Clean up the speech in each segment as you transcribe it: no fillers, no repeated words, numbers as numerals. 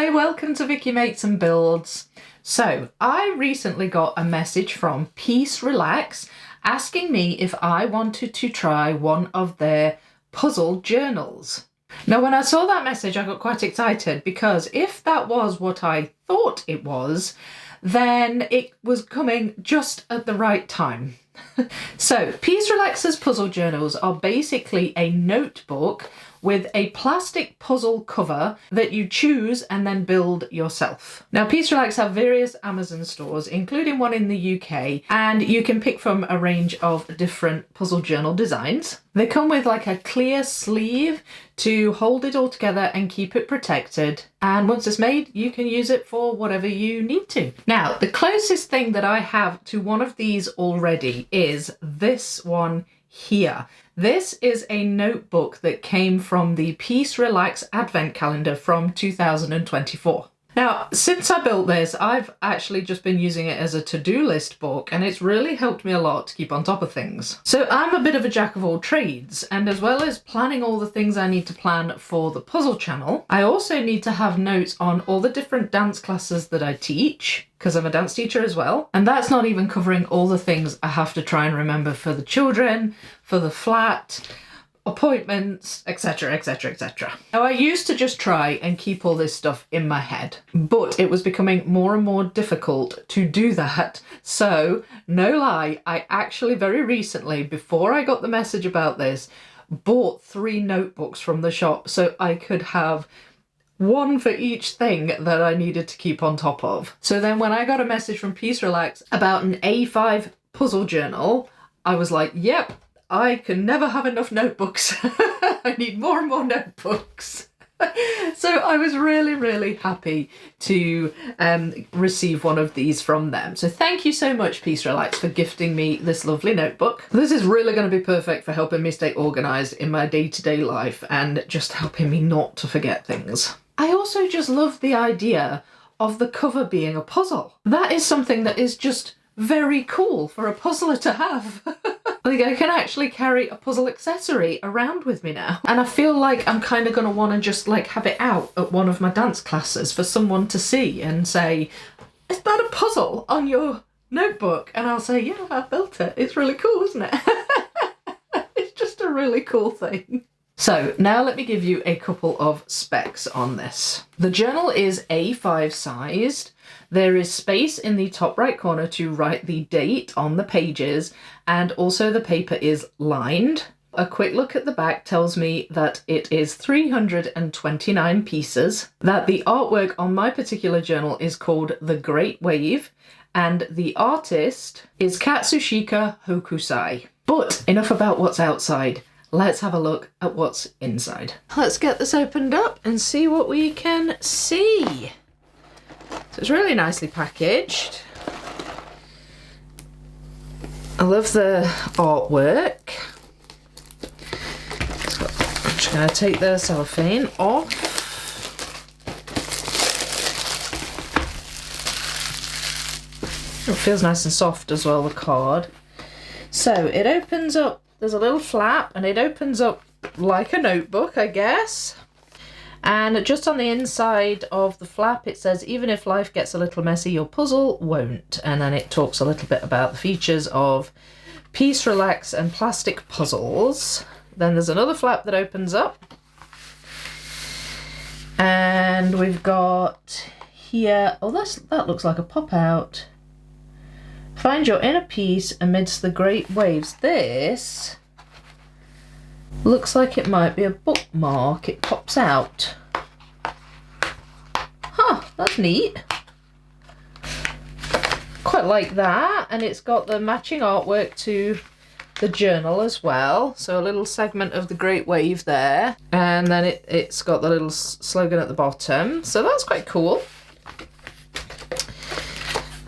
Hi, welcome to Vicky Makes and Builds. So I recently got a message from Peace Relax asking me if I wanted to try one of their puzzle journals. Now when I saw that message I got quite excited because if that was what I thought it was, then it was coming just at the right time. So Peace Relax's puzzle journals are basically a notebook with a plastic puzzle cover that you choose and then build yourself. Now Peace Relax have various Amazon stores, including one in the UK, and you can pick from a range of different puzzle journal designs. They come with like a clear sleeve to hold it all together and keep it protected. And once it's made, you can use it for whatever you need to. Now, the closest thing that I have to one of these already is this one here. This is a notebook that came from the Peace Relax Advent Calendar from 2024. Now, since I built this, I've actually just been using it as a to-do list book, and it's really helped me a lot to keep on top of things. So I'm a bit of a jack of all trades, and as well as planning all the things I need to plan for the puzzle channel, I also need to have notes on all the different dance classes that I teach, because I'm a dance teacher as well. And that's not even covering all the things I have to try and remember for the children, for the flat, appointments, etc, etc, etc. Now I used to just try and keep all this stuff in my head, but it was becoming more and more difficult to do that. So no lie, I actually very recently, before I got the message about this, bought 3 notebooks from the shop so I could have one for each thing that I needed to keep on top of. So then when I got a message from Peace Relax about an A5 puzzle journal, I was like, yep, I can never have enough notebooks. I need more and more notebooks. So I was really happy to receive one of these from them. So thank you so much, Peace Relax, for gifting me this lovely notebook. This is really going to be perfect for helping me stay organised in my day-to-day life and just helping me not to forget things. I also just love the idea of the cover being a puzzle. That is something that is just very cool for a puzzler to have. Like I can actually carry a puzzle accessory around with me now. And I feel like I'm kind of going to want to just like have it out at one of my dance classes for someone to see and say, is that a puzzle on your notebook? And I'll say, yeah, I built it. It's really cool, isn't it? It's just a really cool thing. So now let me give you a couple of specs on this. The journal is A5 sized. There is space in the top right corner to write the date on the pages, and also the paper is lined. A quick look at the back tells me that it is 329 pieces, that the artwork on my particular journal is called The Great Wave, and the artist is Katsushika Hokusai. But enough about what's outside. Let's have a look at what's inside. Let's get this opened up and see what we can see. So it's really nicely packaged. I love the artwork. I'm just going to take the cellophane off. It feels nice and soft as well, the card. So it opens up, there's a little flap and it opens up like a notebook, I guess. And just on the inside of the flap it says, even if life gets a little messy, your puzzle won't. And then it talks a little bit about the features of Peace Relax and plastic puzzles. Then there's another flap that opens up. And we've got here, oh that looks like a pop out. Find your inner peace amidst the great waves. This looks like it might be a bookmark. It pops out. Huh, that's neat. Quite like that. And it's got the matching artwork to the journal as well. So a little segment of the Great Wave there. And then it's got the little slogan at the bottom. So that's quite cool.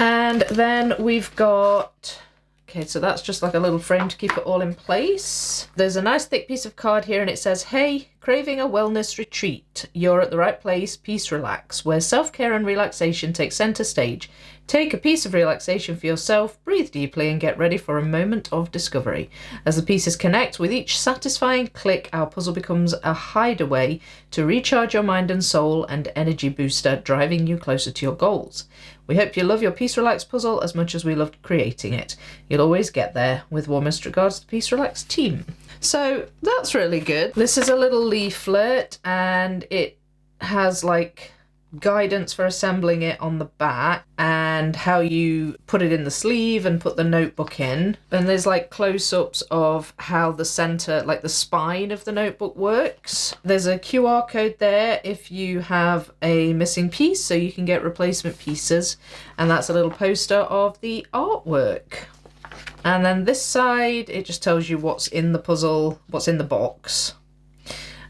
And then we've got, okay, so that's just like a little frame to keep it all in place. There's a nice thick piece of card here and it says, hey, craving a wellness retreat? You're at the right place, Peace Relax, where self-care and relaxation take centre stage. Take a piece of relaxation for yourself, breathe deeply and get ready for a moment of discovery. As the pieces connect with each satisfying click, our puzzle becomes a hideaway to recharge your mind and soul and energy booster, driving you closer to your goals. We hope you love your Peace Relax puzzle as much as we loved creating it. You'll always get there. With warmest regards to the Peace Relax team. So that's really good. This is a little leaflet and it has like guidance for assembling it on the back and how you put it in the sleeve and put the notebook in. Then there's like close-ups of how the center, like the spine of the notebook works. There's a QR code there if you have a missing piece so you can get replacement pieces, and that's a little poster of the artwork. And then this side, it just tells you what's in the puzzle, what's in the box,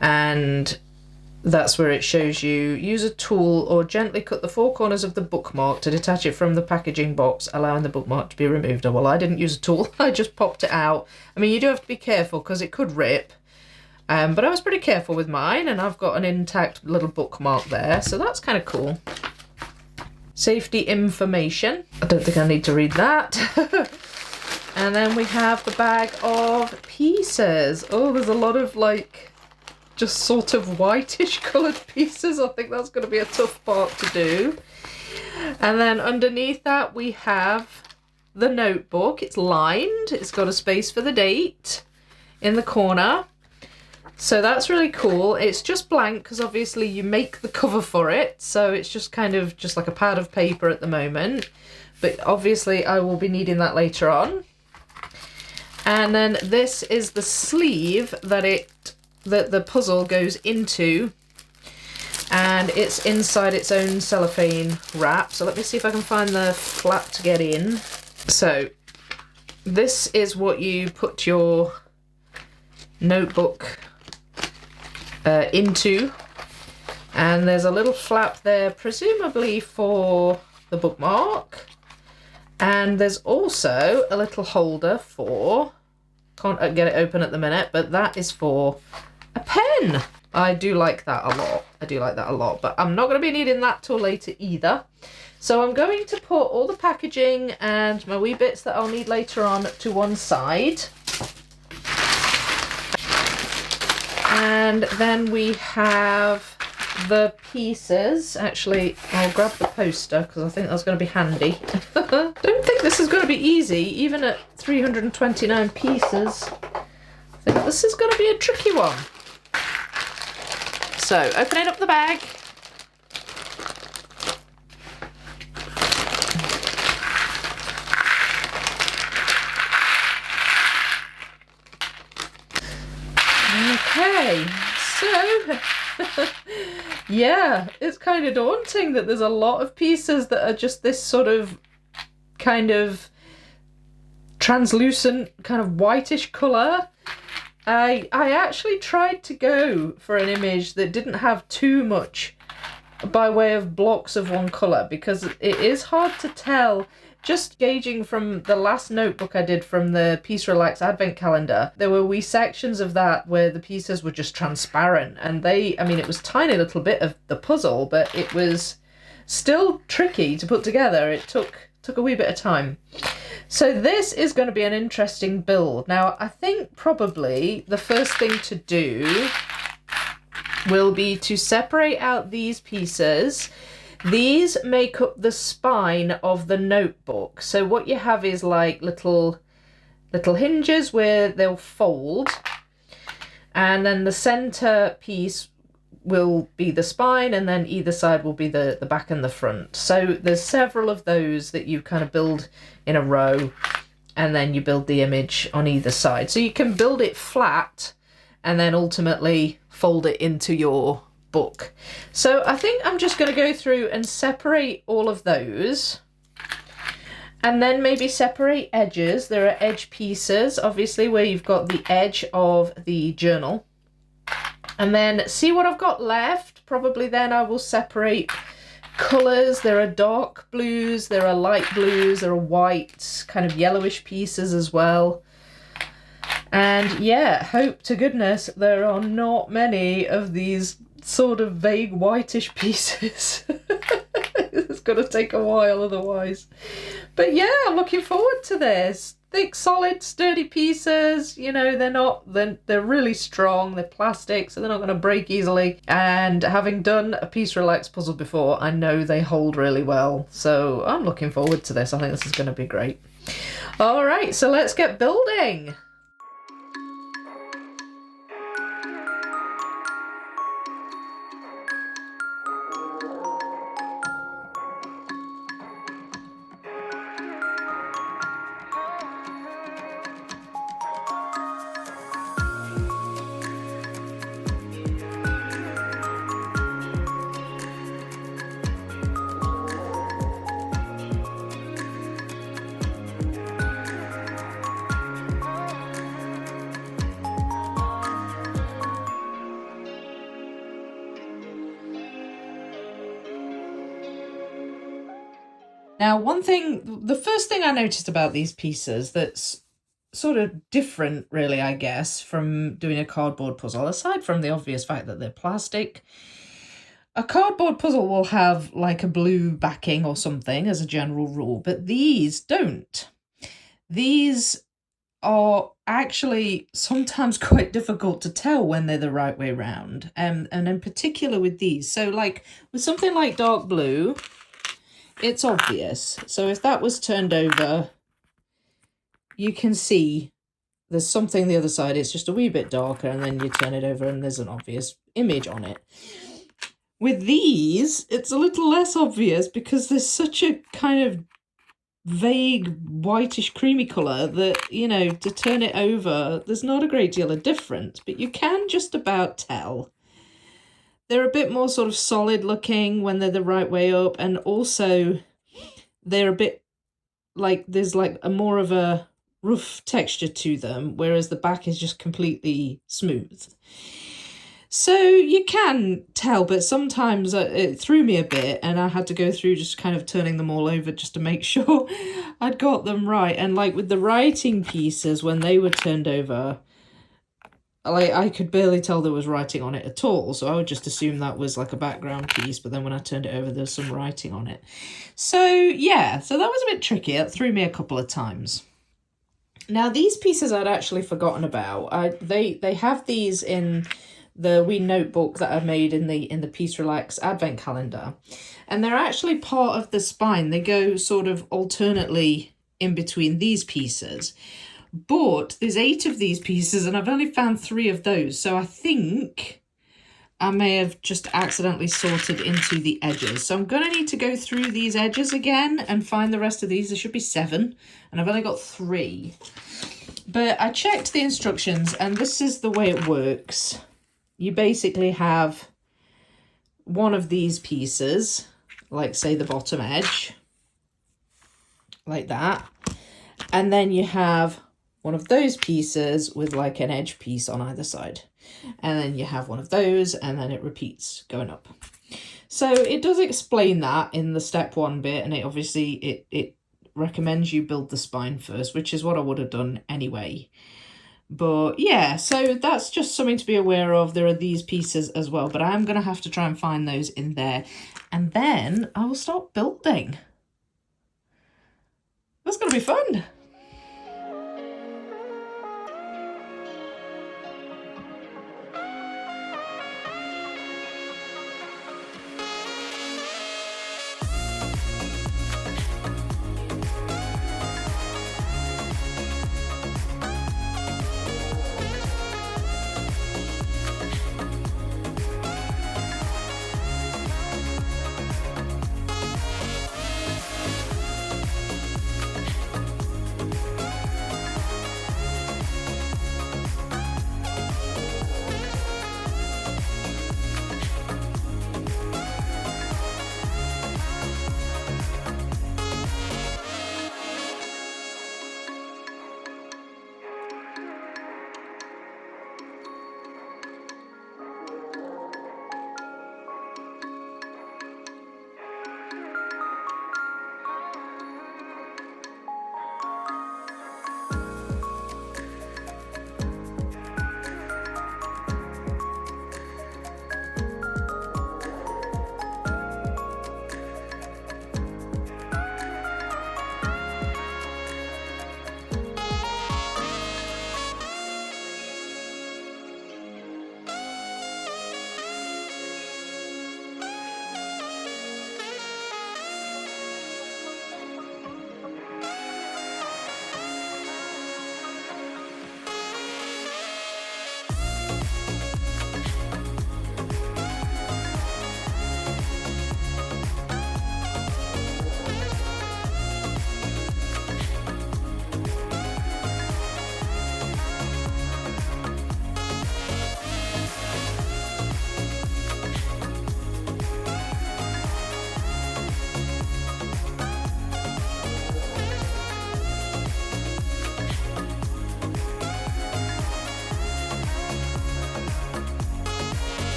and that's where it shows you use a tool or gently cut the four corners of the bookmark to detach it from the packaging box, allowing the bookmark to be removed. Oh, well, I didn't use a tool. I just popped it out. I mean, you do have to be careful because it could rip. But I was pretty careful with mine and I've got an intact little bookmark there. So that's kind of cool. Safety information. I don't think I need to read that. And then we have the bag of pieces. Oh, there's a lot of like just sort of whitish coloured pieces. I think that's going to be a tough part to do. And then underneath that we have the notebook. It's lined. It's got a space for the date in the corner. So that's really cool. It's just blank because obviously you make the cover for it. So it's just kind of just like a pad of paper at the moment. But obviously I will be needing that later on. And then this is the sleeve that the puzzle goes into, and it's inside its own cellophane wrap. So let me see if I can find the flap to get in. So this is what you put your notebook into, and there's a little flap there presumably for the bookmark, and there's also a little holder for, can't get it open at the minute, but that is for a pen. I do like that a lot. I do like that a lot, but I'm not going to be needing that till later either. So I'm going to put all the packaging and my wee bits that I'll need later on to one side. And then we have the pieces. Actually, I'll grab the poster because I think that's going to be handy. Don't think this is going to be easy, even at 329 pieces. I think this is going to be a tricky one. So, opening up the bag. Okay, so yeah, it's kind of daunting that there's a lot of pieces that are just this sort of kind of translucent, kind of whitish colour. I actually tried to go for an image that didn't have too much by way of blocks of one colour, because it is hard to tell. Just gauging from the last notebook I did from the Peace Relax Advent Calendar, there were wee sections of that where the pieces were just transparent, and I mean, it was a tiny little bit of the puzzle, but it was still tricky to put together. It took a wee bit of time. So this is going to be an interesting build. Now, I think probably the first thing to do will be to separate out these pieces. These make up the spine of the notebook. So what you have is like little hinges where they'll fold, and then the center piece will be the spine, and then either side will be the back and the front. So there's several of those that you kind of build in a row, and then you build the image on either side. So you can build it flat and then ultimately fold it into your book. So I think I'm just going to go through and separate all of those, and then maybe separate edges. There are edge pieces, obviously, where you've got the edge of the journal, and then see what I've got left. Probably then I will separate colours. There are dark blues, there are light blues, there are whites, kind of yellowish pieces as well. And yeah, hope to goodness there are not many of these sort of vague whitish pieces. It's going to take a while otherwise. But yeah, I'm looking forward to this. Thick, solid, sturdy pieces. You know, they're really strong. They're plastic, so they're not going to break easily. And having done a Peace Relax puzzle before, I know they hold really well. So I'm looking forward to this. I think this is going to be great. All right, so let's get building. Now, the first thing I noticed about these pieces that's sort of different, really, I guess, from doing a cardboard puzzle, aside from the obvious fact that they're plastic, a cardboard puzzle will have like a blue backing or something as a general rule, but these don't. These are actually sometimes quite difficult to tell when they're the right way round, and in particular with these. So like with something like dark blue, it's obvious. So if that was turned over, you can see there's something the other side. It's just a wee bit darker, and then you turn it over and there's an obvious image on it. With these, it's a little less obvious because there's such a kind of vague whitish creamy colour that, you know, to turn it over, there's not a great deal of difference, but you can just about tell. They're a bit more sort of solid looking when they're the right way up, and also they're a bit like there's like a more of a rough texture to them, whereas the back is just completely smooth. So you can tell, but sometimes it threw me a bit, and I had to go through just kind of turning them all over just to make sure I'd got them right. And like with the writing pieces, when they were turned over, like I could barely tell there was writing on it at all, so I would just assume that was like a background piece, but then when I turned it over, there's some writing on it. So yeah, so that was a bit tricky. It threw me a couple of times. Now these pieces I'd actually forgotten about. They have these in the wee notebook that I made in the Peace Relax advent calendar, and they're actually part of the spine. They go sort of alternately in between these pieces. But there's 8 of these pieces and I've only found 3 of those. So I think I may have just accidentally sorted into the edges. So I'm going to need to go through these edges again and find the rest of these. There should be 7 and I've only got 3. But I checked the instructions and this is the way it works. You basically have one of these pieces, like say the bottom edge, like that. And then you have one of those pieces with like an edge piece on either side. And then you have one of those and then it repeats going up. So it does explain that in the step 1 bit, and it obviously it recommends you build the spine first, which is what I would have done anyway. But yeah, so that's just something to be aware of. There are these pieces as well, but I'm going to have to try and find those in there. And then I will start building. That's going to be fun.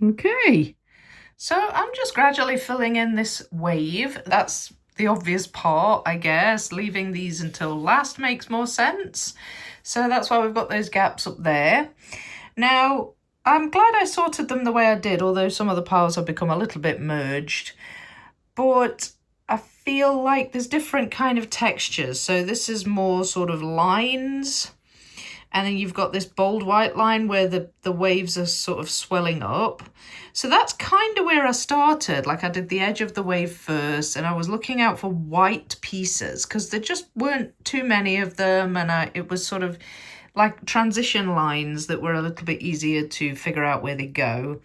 Okay, so I'm just gradually filling in this wave. That's the obvious part, I guess. Leaving these until last makes more sense. So that's why we've got those gaps up there. Now, I'm glad I sorted them the way I did, although some of the piles have become a little bit merged. But I feel like there's different kind of textures. So this is more sort of lines. And then you've got this bold white line where the waves are sort of swelling up. So that's kind of where I started. Like I did the edge of the wave first, and I was looking out for white pieces because there just weren't too many of them. And it was sort of like transition lines that were a little bit easier to figure out where they go.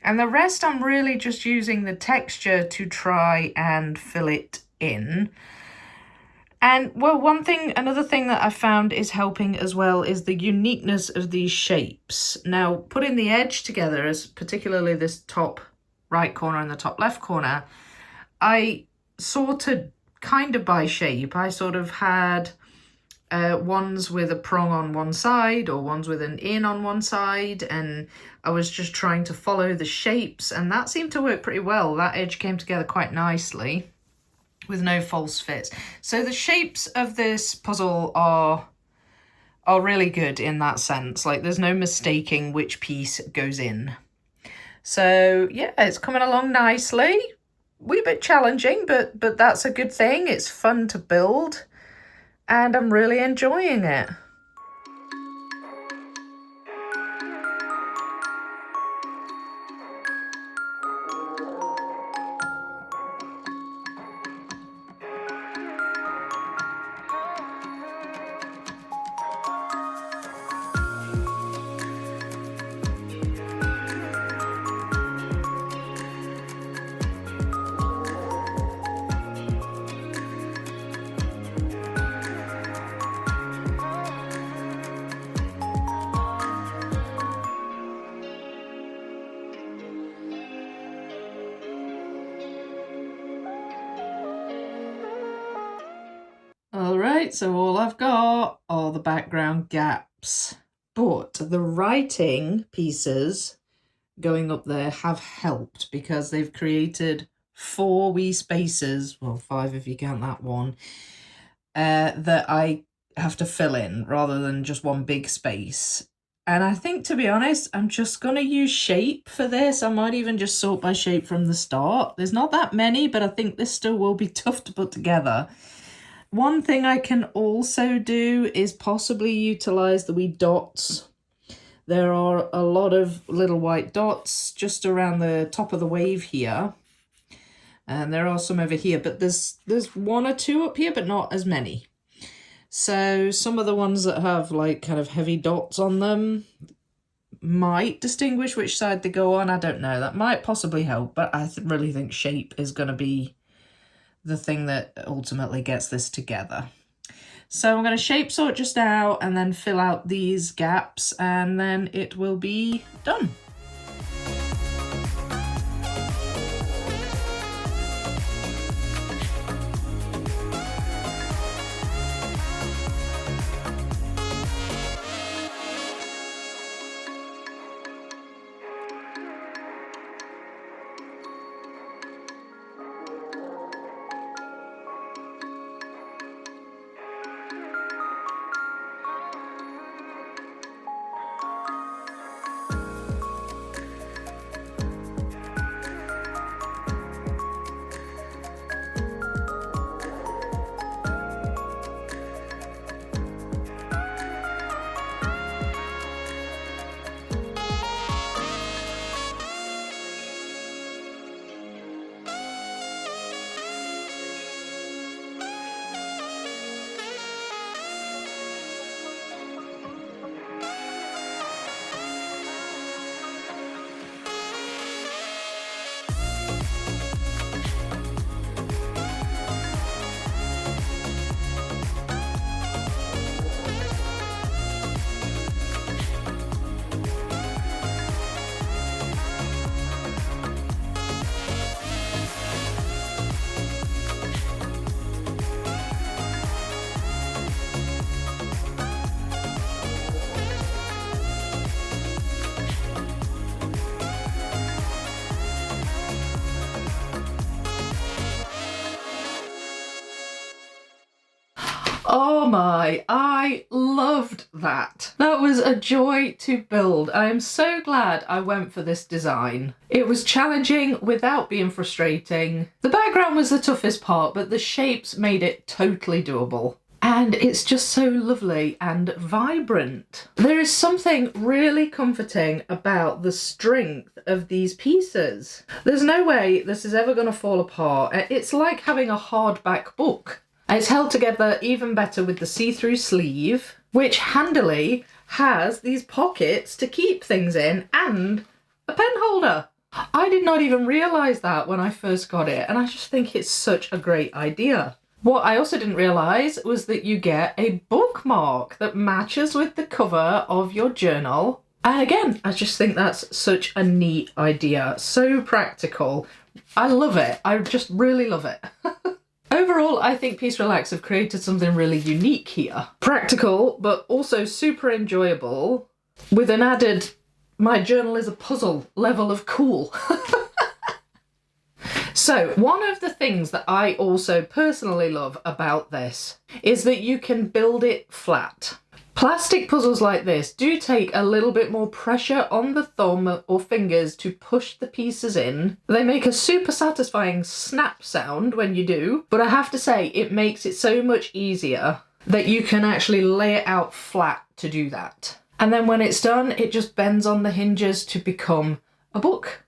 And the rest, I'm really just using the texture to try and fill it in. And well, another thing that I found is helping as well is the uniqueness of these shapes. Now, putting the edge together, as particularly this top right corner and the top left corner, I sorted kind of by shape. I sort of had ones with a prong on one side or ones with an in on one side, and I was just trying to follow the shapes, and that seemed to work pretty well. That edge came together quite nicely with no false fits. So the shapes of this puzzle are really good in that sense. Like there's no mistaking which piece goes in. So yeah, it's coming along nicely. Wee bit challenging, but that's a good thing. It's fun to build, and I'm really enjoying it. Alright, so all I've got are the background gaps. But the writing pieces going up there have helped because they've created 4 wee spaces, well 5 if you count that one, that I have to fill in rather than just one big space. And I think, to be honest, I'm just going to use shape for this. I might even just sort by shape from the start. There's not that many, but I think this still will be tough to put together. One thing I can also do is possibly utilize the wee dots. There are a lot of little white dots just around the top of the wave here. And there are some over here, but there's 1 or 2 up here, but not as many. So some of the ones that have like kind of heavy dots on them might distinguish which side they go on. I don't know. That might possibly help, but I really think shape is going to be the thing that ultimately gets this together. So I'm going to shape sort just now and then fill out these gaps, and then it will be done. my, I loved that. That was a joy to build. I am so glad I went for this design. It was challenging without being frustrating. The background was the toughest part, but the shapes made it totally doable. And it's just so lovely and vibrant. There is something really comforting about the strength of these pieces. There's no way this is ever going to fall apart. It's like having a hardback book. It's held together even better with the see-through sleeve, which handily has these pockets to keep things in and a pen holder. I did not even realise that when I first got it, and I just think it's such a great idea. What I also didn't realise was that you get a bookmark that matches with the cover of your journal. And again, I just think that's such a neat idea. So practical. I love it. I just really love it. Overall, I think Peace Relax have created something really unique here. Practical, but also super enjoyable, with an added, my journal is a puzzle level of cool. So, one of the things that I also personally love about this is that you can build it flat. Plastic puzzles like this do take a little bit more pressure on the thumb or fingers to push the pieces in. They make a super satisfying snap sound when you do, but I have to say it makes it so much easier that you can actually lay it out flat to do that. And then when it's done, it just bends on the hinges to become a book.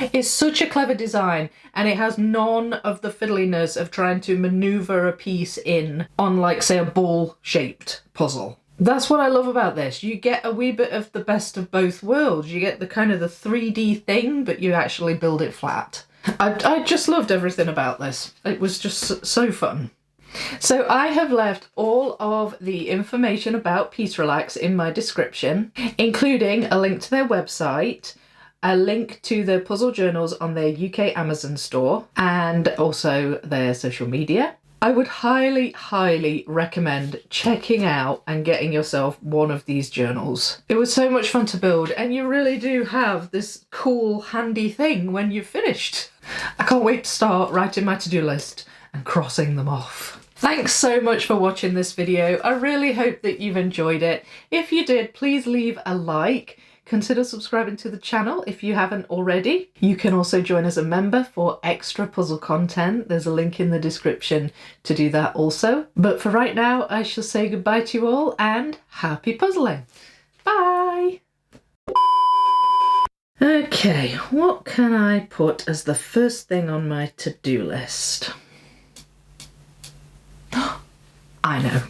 It's such a clever design, and it has none of the fiddliness of trying to maneuver a piece in on, like, say, a ball-shaped puzzle. That's what I love about this. You get a wee bit of the best of both worlds. You get the kind of the 3D thing, but you actually build it flat. I just loved everything about this. It was just so fun. So I have left all of the information about Peace Relax in my description, including a link to their website, a link to their puzzle journals on their UK Amazon store, and also their social media. I would highly, highly recommend checking out and getting yourself one of these journals. It was so much fun to build, and you really do have this cool, handy thing when you've finished. I can't wait to start writing my to-do list and crossing them off. Thanks so much for watching this video. I really hope that you've enjoyed it. If you did, please leave a like. Consider subscribing to the channel if you haven't already. You can also join as a member for extra puzzle content. There's a link in the description to do that also. But for right now, I shall say goodbye to you all and happy puzzling. Bye! Okay, what can I put as the first thing on my to-do list? I know.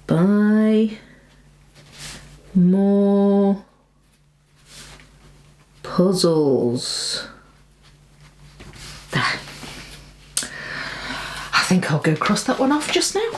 Buy more puzzles. There. I think I'll go cross that one off just now.